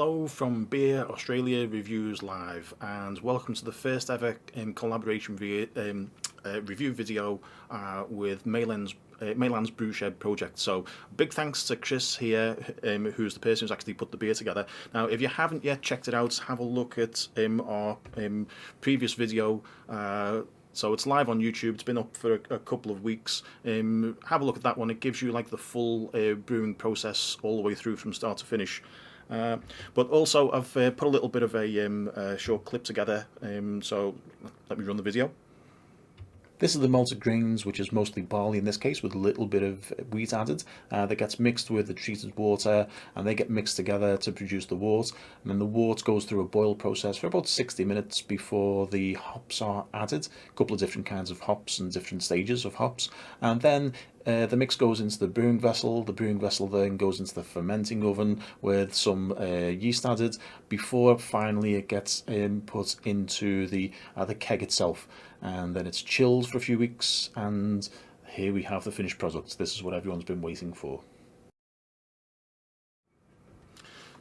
Hello from Beer Australia Reviews Live, and welcome to the first ever collaboration review video with Maylands Brewshed Project. So big thanks to Chris here, who's the person who's actually put the beer together. Now, if you haven't yet checked it out, have a look at our previous video. So it's live on YouTube. It's been up for a couple of weeks. Have a look at that one. It gives you like the full brewing process all the way through from start to finish. But also I've put a little bit of a short clip together, so let me run the video. This is the malted grains, which is mostly barley in this case, with a little bit of wheat added. That gets mixed with the treated water, and they get mixed together to produce the wort. And then the wort goes through a boil process for about 60 minutes before the hops are added. A couple of different kinds of hops and different stages of hops. And then the mix goes into the brewing vessel. The brewing vessel then goes into the fermenting oven with some yeast added before finally it gets put into the keg itself. And then it's chilled for a few weeks, and here we have the finished product. This is what everyone's been waiting for.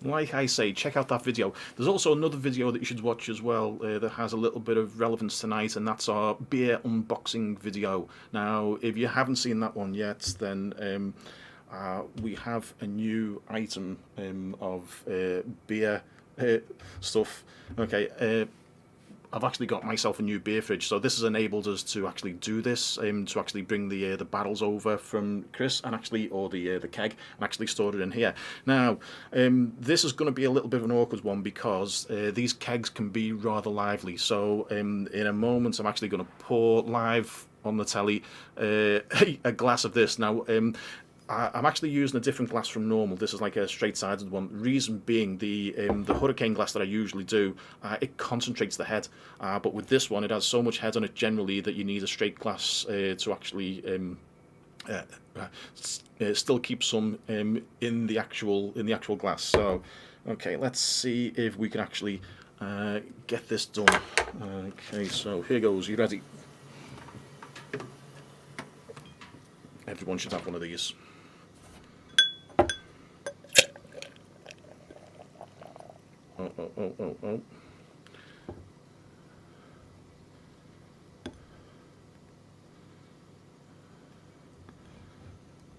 Like I say, check out that video. There's also another video that you should watch as well that has a little bit of relevance tonight, and that's our beer unboxing video. Now, if you haven't seen that one yet, then we have a new item of beer stuff. Okay. I've actually got myself a new beer fridge, so this has enabled us to actually do this, to actually bring the barrels over from Chris and actually, or the keg, and actually store it in here. Now, this is going to be a little bit of an awkward one because these kegs can be rather lively. So in a moment, I'm actually going to pour live on the telly a glass of this. Now, I'm actually using a different glass from normal. This is like a straight-sided one. Reason being, the hurricane glass that I usually do, it concentrates the head. But with this one, it has so much head on it generally that you need a straight glass to actually still keep some in the actual glass. So, okay, let's see if we can actually get this done. Okay, so here goes. You ready? Everyone should have one of these.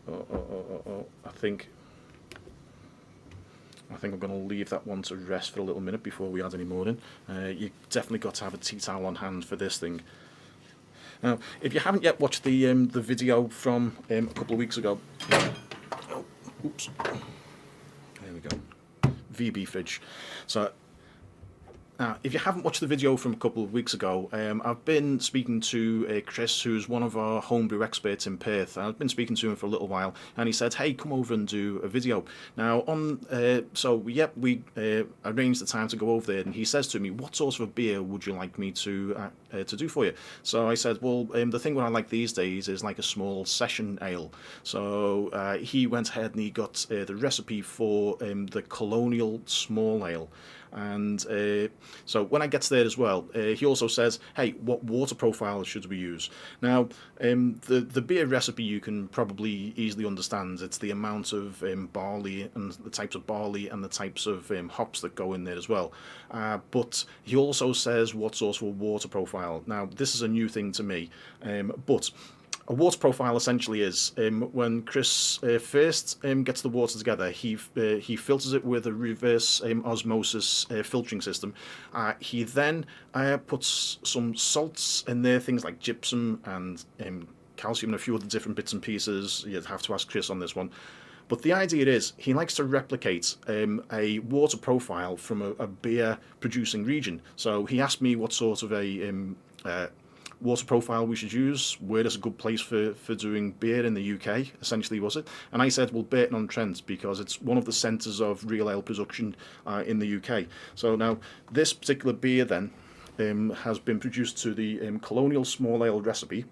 Oh. I think I'm going to leave that one to rest for a little minute before we add any more in. You definitely got to have a tea towel on hand for this thing. Now, if you haven't yet watched the video from a couple of weeks ago, oops, there we go. VB fridge. So if you haven't watched the video from a couple of weeks ago, I've been speaking to Chris, who's one of our homebrew experts in Perth. I've been speaking to him for a little while, and he said, "Hey, come over and do a video." Now, we arranged the time to go over there, and he says to me, "What sort of a beer would you like me to do for you?" So I said, "Well, the thing what I like these days is like a small session ale." So he went ahead and he got the recipe for the Colonial Small Ale. And so when I get there as well, he also says, "Hey, what water profile should we use?" Now, the beer recipe you can probably easily understand. It's the amount of barley and the types of barley and the types of hops that go in there as well. But he also says what sort of a water profile. Now, this is a new thing to me, but a water profile essentially is when Chris first gets the water together, he filters it with a reverse osmosis filtering system. He then puts some salts in there, things like gypsum and calcium and a few other different bits and pieces. You'd have to ask Chris on this one. But the idea is he likes to replicate a water profile from a beer producing region. So he asked me what sort of a water profile we should use, where is a good place for doing beer in the UK, essentially was it? And I said, well, Burton-on-Trent, because it's one of the centres of real ale production in the UK. So now, this particular beer then has been produced to the Colonial Small Ale recipe,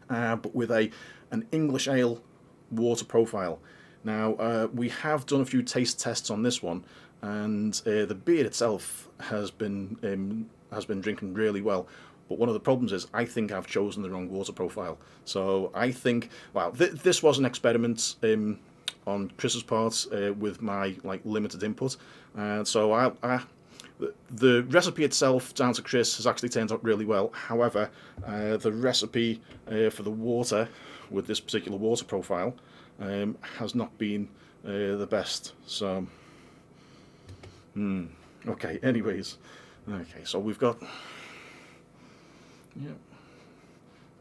but with an English ale water profile. Now, we have done a few taste tests on this one, and the beer itself has been drinking really well. But one of the problems is I think I've chosen the wrong water profile. So I think, well, this was an experiment on Chris's part with my limited input. So the recipe itself, down to Chris, has actually turned out really well. However, the recipe for the water with this particular water profile has not been the best. So, okay. Anyways, okay. So we've got, yeah.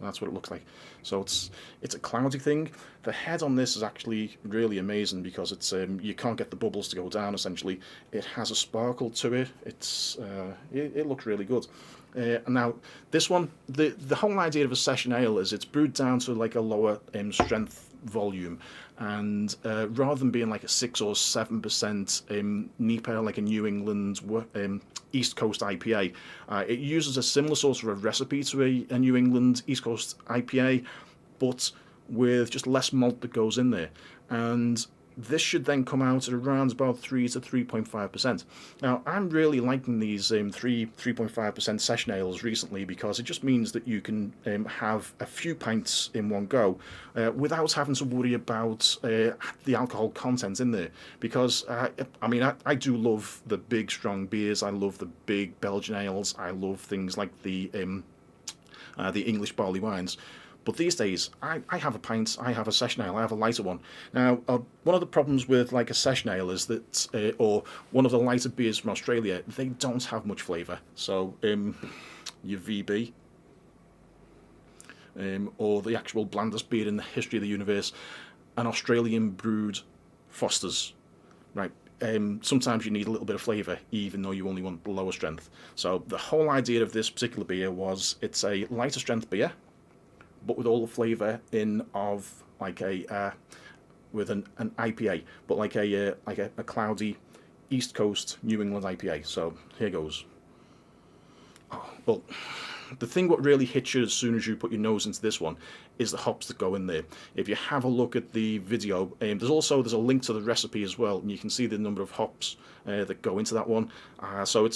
That's what it looks like. So it's a cloudy thing. The head on this is actually really amazing because it's you can't get the bubbles to go down. Essentially, it has a sparkle to it. It looks really good. Now this one, the whole idea of a session ale is it's brewed down to a lower strength volume, and rather than being a 6 or 7% NEIPA, like a New England East Coast IPA, it uses a similar sort of a recipe to a New England East Coast IPA, but with just less malt that goes in there. And this should then come out at around about 3 to 3.5%. Now, I'm really liking these 3.5% session ales recently because it just means that you can have a few pints in one go without having to worry about the alcohol content in there. Because, I do love the big, strong beers. I love the big Belgian ales. I love things like the English barley wines. But these days, I have a pint, I have a session ale, I have a lighter one. Now, one of the problems with a session ale is that, or one of the lighter beers from Australia, they don't have much flavour. So, your VB, or the actual blandest beer in the history of the universe, an Australian brewed Foster's, right? Sometimes you need a little bit of flavour, even though you only want the lower strength. So the whole idea of this particular beer was it's a lighter strength beer, but with all the flavour in of with an IPA, but a cloudy East Coast New England IPA. So here goes. Oh, well, the thing what really hits you as soon as you put your nose into this one is the hops that go in there. If you have a look at the video, there's a link to the recipe as well, and you can see the number of hops that go into that one. So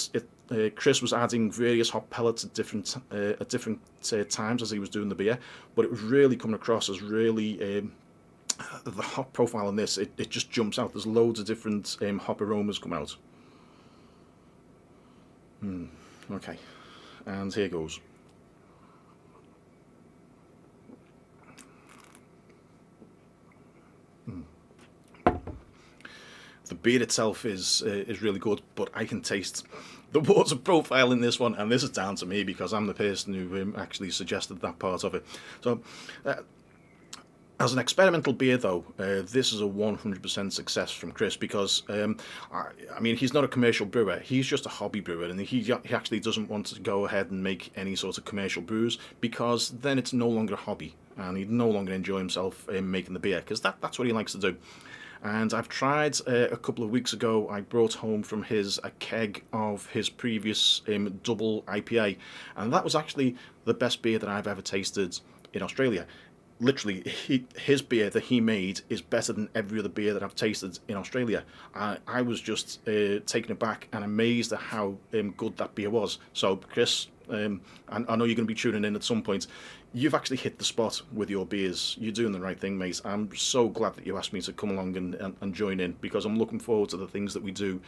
Chris was adding various hop pellets at different times as he was doing the beer, but it was really coming across as really the hop profile in this. It just jumps out. There's loads of different hop aromas come out. Okay, and here goes. The beer itself is really good, but I can taste the water profile in this one, and this is down to me because I'm the person who actually suggested that part of it. So, as an experimental beer, though, this is a 100% success from Chris because, he's not a commercial brewer. He's just a hobby brewer, and he actually doesn't want to go ahead and make any sort of commercial brews because then it's no longer a hobby, and he'd no longer enjoy himself making the beer because that's what he likes to do. And I've tried a couple of weeks ago. I brought home from a keg of his previous double IPA, and that was actually the best beer that I've ever tasted in Australia. Literally, his beer that he made is better than every other beer that I've tasted in Australia. I was just taken aback and amazed at how good that beer was. So, Chris, I know you're going to be tuning in at some point. You've actually hit the spot with your beers. You're doing the right thing, mate. I'm so glad that you asked me to come along and join in because I'm looking forward to the things that we do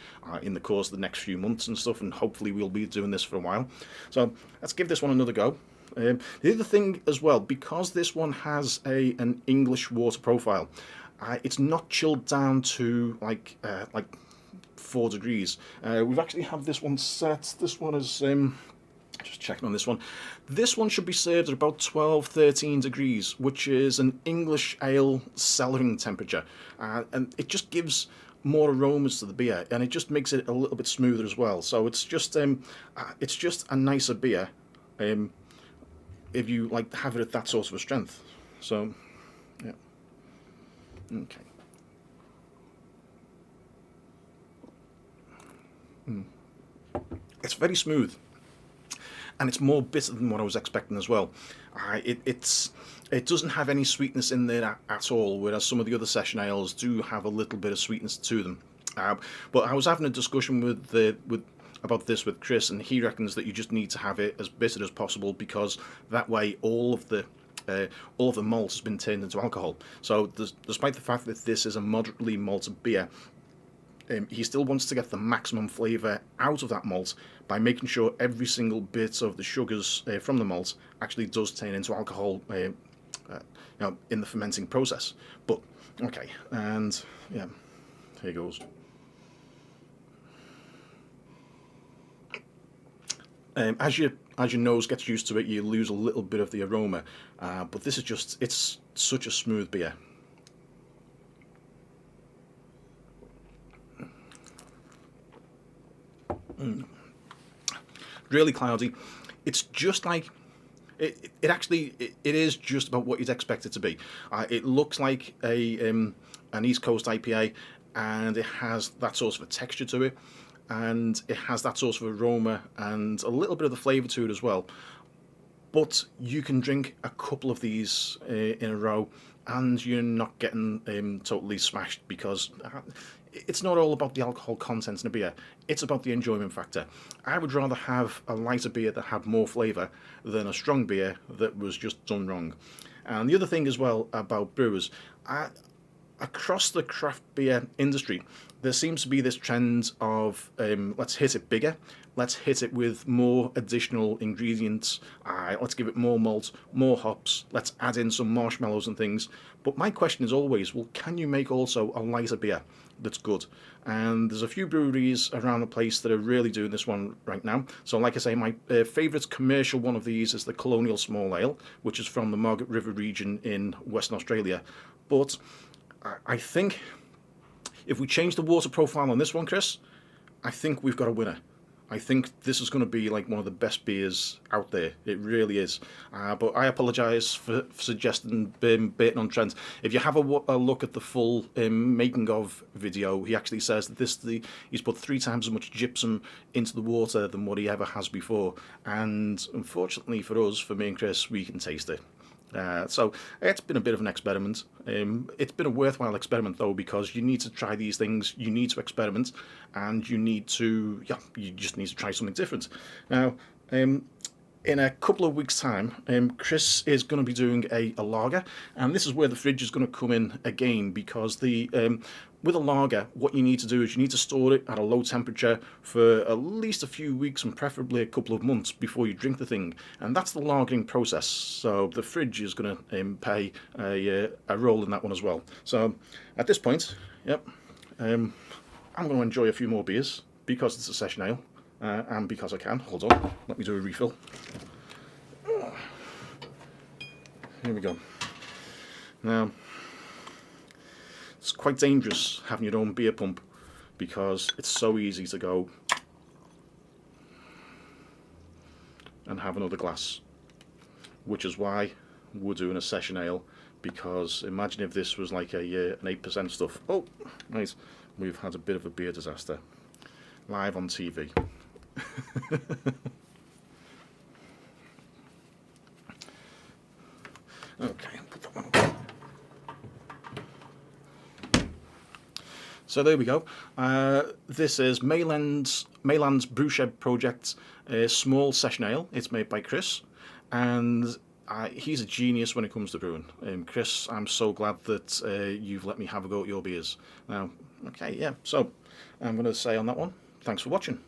in the course of the next few months and stuff, and hopefully we'll be doing this for a while. So let's give this one another go. The other thing as well, because this one has an English water profile, it's not chilled down to like 4 degrees. We've actually have this one set. This one is just checking on this one. This one should be served at about 12-13 degrees, which is an English ale cellaring temperature, and it just gives more aromas to the beer, and it just makes it a little bit smoother as well. So it's just a nicer beer. If you like to have it at that sort of a strength. So, yeah. Okay. It's very smooth, and it's more bitter than what I was expecting as well. It doesn't have any sweetness in there at all, whereas some of the other session ales do have a little bit of sweetness to them. But I was having a discussion about this with Chris, and he reckons that you just need to have it as bitter as possible because that way all of the all of the malt has been turned into alcohol. So despite the fact that this is a moderately malted beer, he still wants to get the maximum flavour out of that malt by making sure every single bit of the sugars from the malt actually does turn into alcohol in the fermenting process. But okay, and yeah, here goes. As your nose gets used to it, you lose a little bit of the aroma, but this is just, it's such a smooth beer. Really cloudy. It's just like it is just about what you'd expect it to be. It looks like an East Coast IPA, and it has that sort of a texture to it, and it has that sort of aroma and a little bit of the flavour to it as well. But you can drink a couple of these in a row and you're not getting totally smashed, because it's not all about the alcohol content in a beer, it's about the enjoyment factor. I would rather have a lighter beer that had more flavour than a strong beer that was just done wrong. And the other thing as well about brewers, across the craft beer industry, there seems to be this trend of let's hit it bigger, let's hit it with more additional ingredients, let's give it more malt, more hops, let's add in some marshmallows and things. But my question is always, well, can you make also a lighter beer that's good? And there's a few breweries around the place that are really doing this one right now. So like I say, my favourite commercial one of these is the Colonial Small Ale, which is from the Margaret River region in Western Australia. But I think if we change the water profile on this one, Chris, I think we've got a winner. I think this is going to be like one of the best beers out there. It really is. But I apologise for suggesting Burton on Trent. If you have a look at the full making of video, he actually says that he's put 3 times as much gypsum into the water than what he ever has before. And unfortunately for us, for me and Chris, we can taste it. So it's been a bit of an experiment. It's been a worthwhile experiment though, because you need to try these things, you need to experiment, and you just need to try something different. Now, in a couple of weeks' time, Chris is going to be doing a lager, and this is where the fridge is going to come in again, because with a lager, what you need to do is you need to store it at a low temperature for at least a few weeks and preferably a couple of months before you drink the thing, and that's the lagering process. So the fridge is going to play a role in that one as well. So at this point, I'm going to enjoy a few more beers because it's a session ale. And because I can. Hold on, let me do a refill. Here we go. Now, it's quite dangerous having your own beer pump, because it's so easy to go and have another glass, which is why we're doing a session ale, because imagine if this was like an 8% stuff. Oh, nice. We've had a bit of a beer disaster live on TV. Okay, put that one away. So there we go. This is Maylands Brewshed Project small session ale. It's made by Chris, and he's a genius when it comes to brewing. Chris, I'm so glad that you've let me have a go at your beers. Now, okay, yeah. So I'm going to say on that one, thanks for watching.